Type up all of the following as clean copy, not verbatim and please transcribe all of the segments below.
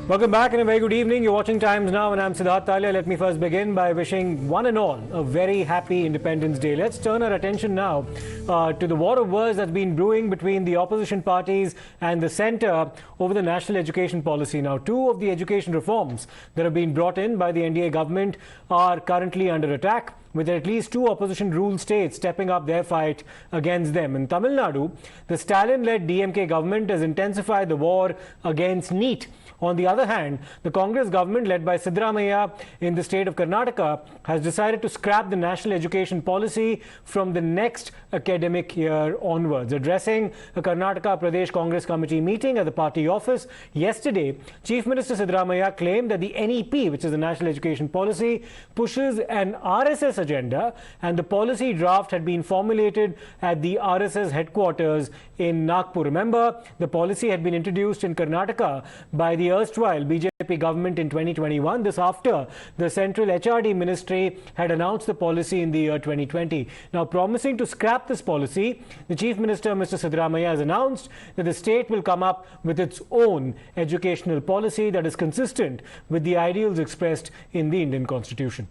Welcome back and a very good evening. You're watching Times Now and I'm Siddharth Talia. Let me first begin by wishing one and all a very happy Independence Day. Let's turn our attention now to the war of words that's been brewing between the opposition parties and the centre over the national education policy. Now, two of the education reforms that have been brought in by the NDA government are currently under attack, with at least two opposition-ruled states stepping up their fight against them. In Tamil Nadu, the Stalin-led DMK government has intensified the war against NEET. On the other hand, the Congress government, led by Siddaramaiah in the state of Karnataka, has decided to scrap the national education policy from the next academic year onwards. Addressing a Karnataka Pradesh Congress Committee meeting at the party office yesterday, Chief Minister Siddaramaiah claimed that the NEP, which is the National Education Policy, pushes an RSS agenda, and the policy draft had been formulated at the RSS headquarters in Nagpur. Remember, the policy had been introduced in Karnataka by the erstwhile BJP government in 2021. This after the Central HRD Ministry had announced the policy in the year 2020. Now, promising to scrap this policy, the Chief Minister, Mr. Siddaramaiah, has announced that the state will come up with its own educational policy that is consistent with the ideals expressed in the Indian Constitution.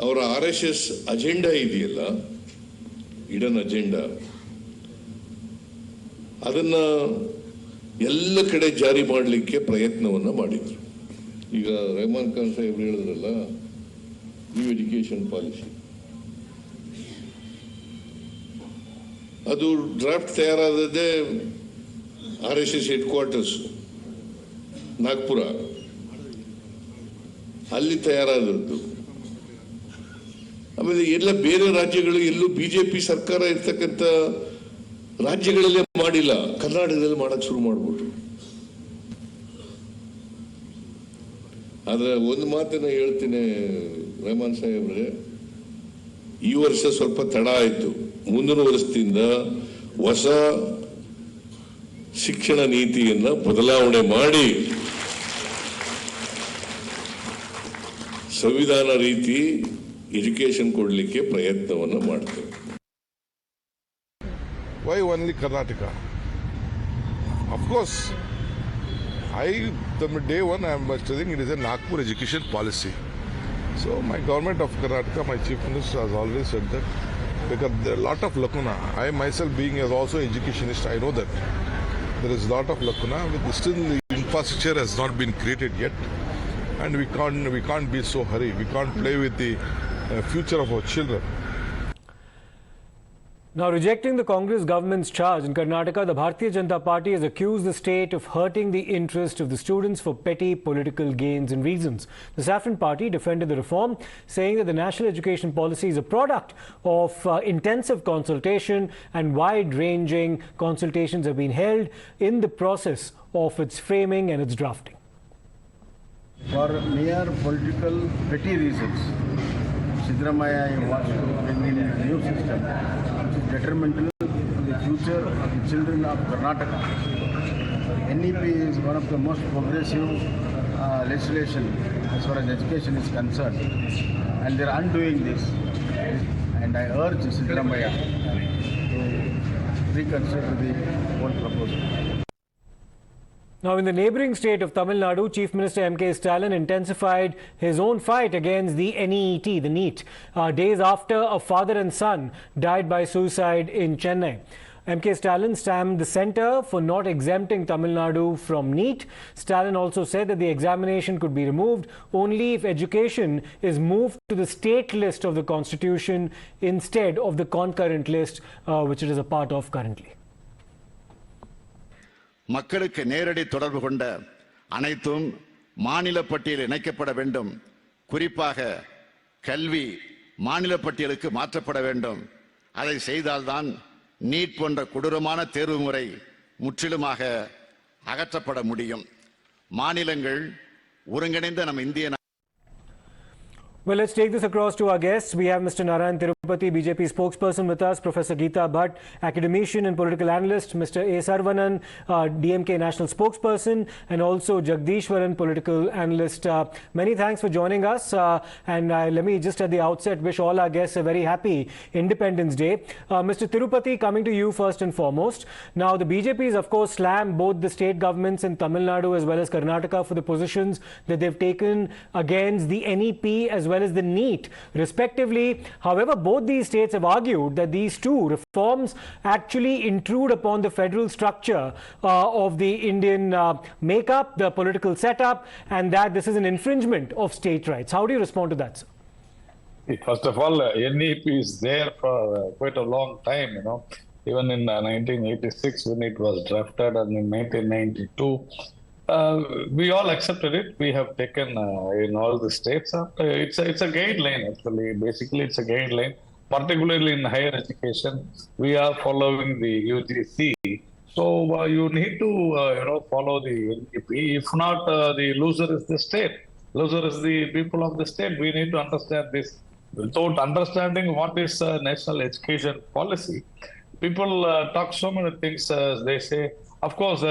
Our RSS agenda ಇದೆಯಲ್ಲ, hidden agenda, ಅದನ್ನ ಎಲ್ಲ ಕಡೆ ಜಾರಿ ಮಾಡಲಿಕ್ಕೆ ಪ್ರಯತ್ನವನ್ನ ಮಾಡಿದ್ರು. ಈಗ ರೆಹಮಾನ್ ಖಾನ್ ಸಾಹೇಬರು ಹೇಳಿದ್ರಲ್ಲ, ನ್ಯೂ ಎಜುಕೇಶನ್ ಪಾಲಿಸಿ, ಅದು ಡ್ರಾಫ್ಟ್ ತಯಾರಾದದ್ದೇ RSS ಹೆಡ್ ಕ್ವಾರ್ಟರ್ಸ್ ನಾಗ್ಪುರ, ಅಲ್ಲಿ ತಯಾರಾದದ್ದು. ಆಮೇಲೆ ಎಲ್ಲ ಬೇರೆ ರಾಜ್ಯಗಳು ಎಲ್ಲೂ ಬಿಜೆಪಿ ಸರ್ಕಾರ ಇರ್ತಕ್ಕಂಥ ರಾಜ್ಯಗಳಲ್ಲೇ ಮಾಡಿಲ್ಲ, ಕರ್ನಾಟಕದಲ್ಲಿ ಮಾಡಕ್ ಶುರು ಮಾಡ್ಬಿಟ್ರು. ಆದ್ರೆ ಒಂದು ಮಾತನ್ನ ಹೇಳ್ತೀನಿ ರೆಹಮಾನ್ ಸಾಹೇಬ್ರೆ, ಈ ವರ್ಷ ಸ್ವಲ್ಪ ತಡ ಆಯ್ತು. ಮುಂದಿನ ವರ್ಷದಿಂದ ಹೊಸ ಶಿಕ್ಷಣ ನೀತಿಯನ್ನ ಬದಲಾವಣೆ ಮಾಡಿ ಸಂವಿಧಾನ ರೀತಿ ಎಜುಕೇಶನ್ ಕೊಡ್ಲಿಕ್ಕೆ ಪ್ರಯತ್ನವನ್ನ ಮಾಡ್ತೇವೆ. Why only Karnataka? Of course, from day one I am studying it is a Nagpur education policy. So my government of Karnataka, my chief minister has always said that, because there are a lot of lacuna. I myself being as also educationist, I know that there is a lot of lacuna. Still the infrastructure has not been created yet, and we can't be so hurry. We can't play with the future of our children. Now, rejecting the Congress government's charge in Karnataka, the Bharatiya Janata Party has accused the state of hurting the interest of the students for petty political gains and reasons. The Saffron Party defended the reform, saying that the national education policy is a product of intensive consultation, and wide-ranging consultations have been held in the process of its framing and its drafting. For mere political petty reasons, Siddaramaiah wants to bring in a new system which is detrimental to the future of the children of Karnataka. NEP is one of the most progressive legislation as far as education is concerned, and they are undoing this. And I urge Siddaramaiah to reconsider the whole proposal. Now, in the neighbouring state of Tamil Nadu, Chief Minister MK Stalin intensified his own fight against the NEET, the NEET, days after a father and son died by suicide in Chennai. MK Stalin slammed the centre for not exempting Tamil Nadu from NEET. Stalin also said that the examination could be removed only if education is moved to the state list of the Constitution instead of the concurrent list, which it is a part of currently. மக்களுக்கு நேரடி தொடர்பு கொண்ட அனைத்தும் மாநில பட்டியலில் இணைக்கப்பட வேண்டும். குறிப்பாக கல்வி மாநில பட்டியலுக்கு மாற்றப்பட வேண்டும். அதை செய்தால்தான் நீட் போன்ற கொடூரமான தேர்வு முறை முற்றிலுமாக அகற்றப்பட முடியும். மாநிலங்கள் ஒருங்கிணைந்த நம் இந்திய. Well, let's take this across to our guests. We have Mr. Narayanan Thirupathy. Thirupathy, BJP spokesperson with us, Professor Geeta Bhatt, Academician and Political Analyst, Mr. A. Saravanan, DMK National Spokesperson, and also Jagadeeswaran, Political Analyst. Many thanks for joining us. And let me just at the outset wish all our guests a very happy Independence Day. Mr. Thirupathy, coming to you first and foremost. Now, the BJP is, of course, slammed both the state governments in Tamil Nadu as well as Karnataka for the positions that they've taken against the NEP as well as the NEET, respectively. However, both these states have argued that these two reforms actually intrude upon the federal structure of the Indian makeup, the political setup, and that this is an infringement of state rights. How do you respond to that, sir? First of all, NEP is there for quite a long time, even in 1986 when it was drafted, and in 1992. We all accepted it. We have taken in all the states. It's a guideline, actually. Basically, it's a guideline, particularly in higher education. We are following the UGC. So you need to, follow the NEP. If not, the loser is the state. Loser is the people of the state. We need to understand this. Without understanding what is national education policy, people talk so many things. They say, of course,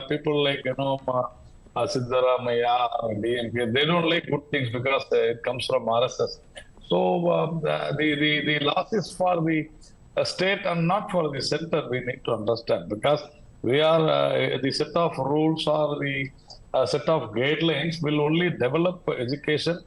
people like, siddaramaiah, DMK, they don't like good things because it comes from RSS. So the loss is for the state and not for the center, we need to understand, because we are the set of rules or the set of guidelines will only develop education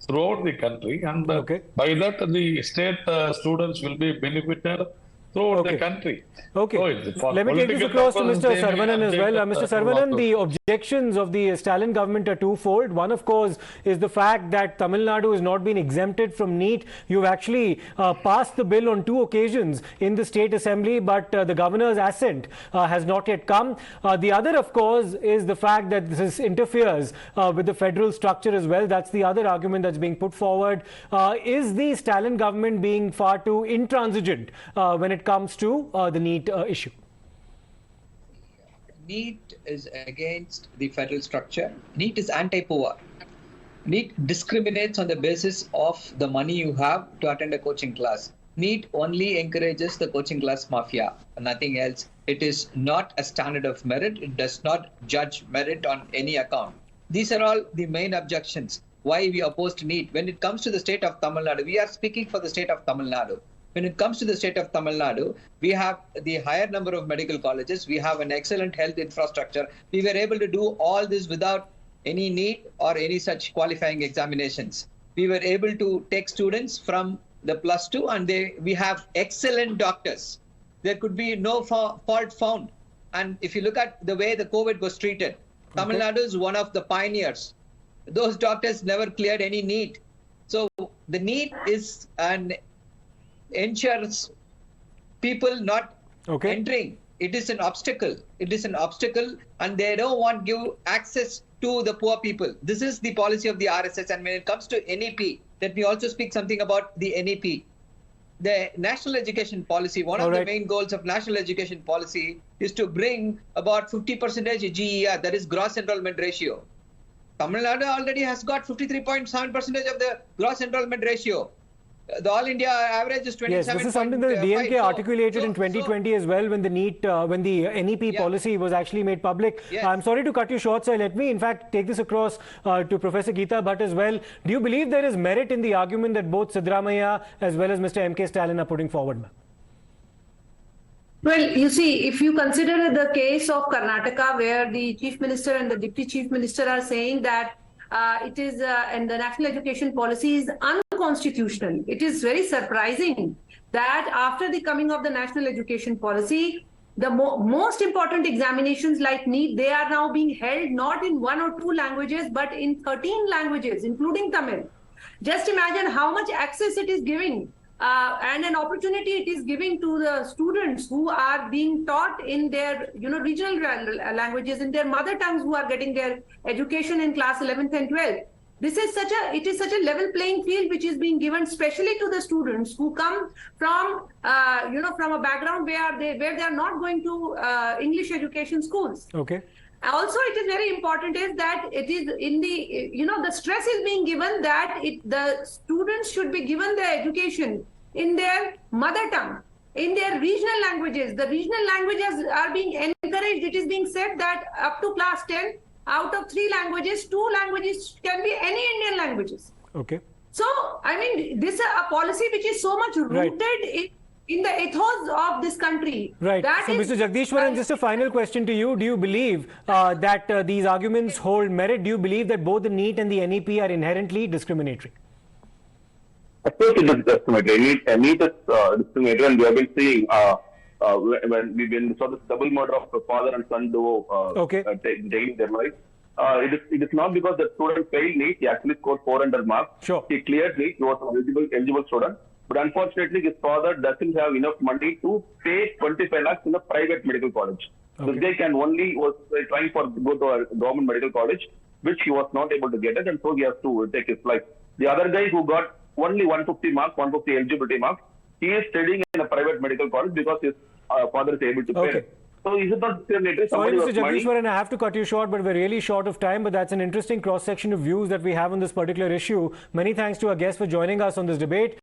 throughout the country, and by that the state students will be benefited throughout the country. Okay. Let me take this across to Mr. Saravanan as well. Mr. Saravanan, the objections of the Stalin government are twofold. One, of course, is the fact that Tamil Nadu has not been exempted from NEET. You've actually passed the bill on 2 occasions in the State Assembly, but the governor's assent has not yet come. The other, of course, is the fact that this interferes with the federal structure as well. That's the other argument that's being put forward. Is the Stalin government being far too intransigent when it comes to the NEET issue? NEET is against the federal structure. NEET is anti-poor. NEET discriminates on the basis of the money you have to attend a coaching class. NEET only encourages the coaching class mafia, nothing else. It is not a standard of merit. It does not judge merit on any account. These are all the main objections why we opposed NEET. When it comes to the state of Tamil Nadu, we are speaking for the state of Tamil Nadu. When it comes to the state of Tamil Nadu, we have the higher number of medical colleges. We have an excellent health infrastructure. We were able to do all this without any NEET or any such qualifying examinations. We were able to take students from the +2, and we have excellent doctors. There could be no fault found. And if you look at the way the COVID was treated, Tamil Nadu is one of the pioneers. Those doctors never cleared any NEET. So the NEET is ensures people not entering. It is an obstacle. It is an obstacle, and they don't want to give access to the poor people. This is the policy of the RSS. And when it comes to NEP, let me also speak something about the NEP. The national education policy, one of the main goals of national education policy is to bring about 50% GER, that is gross enrollment ratio. Tamil Nadu already has got 53.7% of the gross enrollment ratio. The All India average is 27. Yes, this is something that the DMK articulated in 2020 as well, when the NEP policy was actually made public. Yes. I'm sorry to cut you short, sir. Let me, in fact, take this across to Professor Geeta Bhatt as well. Do you believe there is merit in the argument that both siddaramaiah as well as Mr. M.K. Stalin are putting forward, ma'am? Well, you see, if you consider the case of Karnataka, where the Chief Minister and the Deputy Chief Minister are saying that it is, and the national education policy is unconstitutional. It is very surprising that after the coming of the national education policy, the most important examinations like NEET, they are now being held not in 1 or 2 languages, but in 13 languages, including Tamil. Just imagine how much access it is giving and an opportunity it is giving to the students who are being taught in their regional languages, in their mother tongues, who are getting their education in class 11th and 12th. It is such a level playing field which is being given specially to the students who come from from a background where they are not going to English education schools. Okay. Also, it is very important is that it is in the the stress is being given that the students should be given the education in their mother tongue, in their regional languages. The regional languages are being encouraged. It is being said that up to class 10, out of 3 languages, 2 languages can be any Indian languages. Okay. So, I mean, this is a policy which is so much rooted in the ethos of this country. Right. That so, Mr. Jagadeeswaran, just a final question to you. Do you believe that these arguments hold merit? Do you believe that both the NEET and the NEP are inherently discriminatory? Of course, it is discriminatory. NEET is discriminatory, and we have been seeing when we saw this double murder of the father and son duo taking their lives. It is not because the student failed NEET. He actually scored 400 marks. Sure. He cleared NEET. He was an eligible student. But unfortunately, his father doesn't have enough money to pay 25 lakhs in a private medical college. Okay. The guy was trying to go to a government medical college, which he was not able to get it, and so he has to take his life. The other guy who got only 150 marks, 150 eligibility marks, he is studying in a private medical college because his father is able to pay it. So is it not discriminatory? Sorry, Mr. Jagadeeswaran, I have to cut you short, but we're really short of time. But that's an interesting cross-section of views that we have on this particular issue. Many thanks to our guests for joining us on this debate.